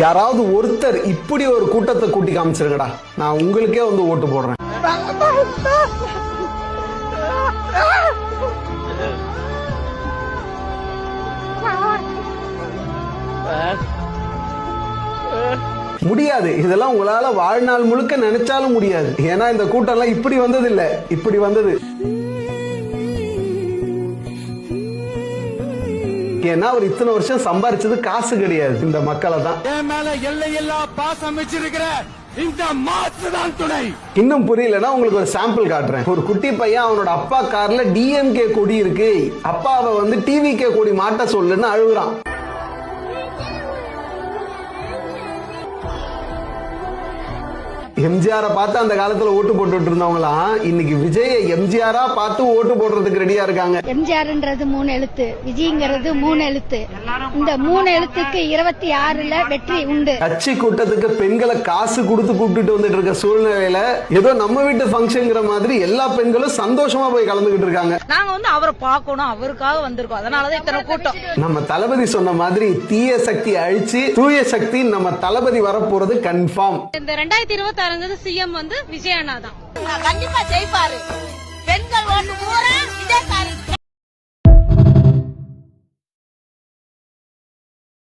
யாராவது ஒருத்தர் இப்படி ஒரு கூட்டத்தை கூட்டி காமிச்சிருங்கடா, நான் உங்களுக்கே வந்து ஓட்டு போடுறேன். முடியாது. இதெல்லாம் உங்களால வாழ்நாள் முழுக்க நினைச்சாலும் முடியாது. ஏன்னா இந்த கூட்டம் எல்லாம் இப்படி வந்தது இல்ல, இப்படி வந்தது. ஏன்னா அவர் இத்தனை வருஷம் சம்பாரிச்சது காசு கிடையாது, இந்த மக்களை தான். இன்னும் புரியலன்னா உங்களுக்கு ஒரு சாம்பிள் காட்டுறேன். ஒரு குட்டி பையன் அவனோட அப்பா கார்ல டிஎம்கே கொடி இருக்கு, அப்பாவை வந்து டிவிகே கொடி மாட்ட சொல்லுன்னு அழுகுறான். எம்ஜிஆரை பார்த்து அந்த காலத்துல ஓட்டு போட்டுட்டு இருந்தவங்களாம் இன்னைக்கு விஜய எம்ஜிஆரா பார்த்து ஓட்டு போடுறதுக்கு ரெடியா இருக்காங்க. எம்ஜிஆர்ன்றது 3 எழுத்து, விஜய்ங்கிறது 3 எழுத்து. இந்த 3 எழுத்துக்கு 26ல வெற்றி உண்டு. கட்சி கூட்டத்துக்கு பெண்களை காசு கொடுத்து கூப்பிட்டு வந்துட்டு இருக்க சூழ்நிலையில ஏதோ நம்ம வீட்டு ஃபங்க்ஷன்ங்கிற மாதிரி எல்லா பெண்களும் சந்தோஷமா போய் கலந்துகிட்டு இருக்காங்க. நாங்க வந்து அவரை பார்க்கணும், அவருக்காக வந்திருக்கோம், அதனாலதான் இத்தனை கூட்டம். நம்ம தளபதி சொன்ன மாதிரி தீய சக்தி அழிச்சு தூய சக்தி நம்ம தளபதி வரப்போறது கன்ஃபார்ம். இந்த 2026 சிஎம் வந்து விஜய் அண்ணா தான். கண்டிப்பா ஜெயிப்பாரு. பெண்கள் ஓட்டு பூரா விஜய்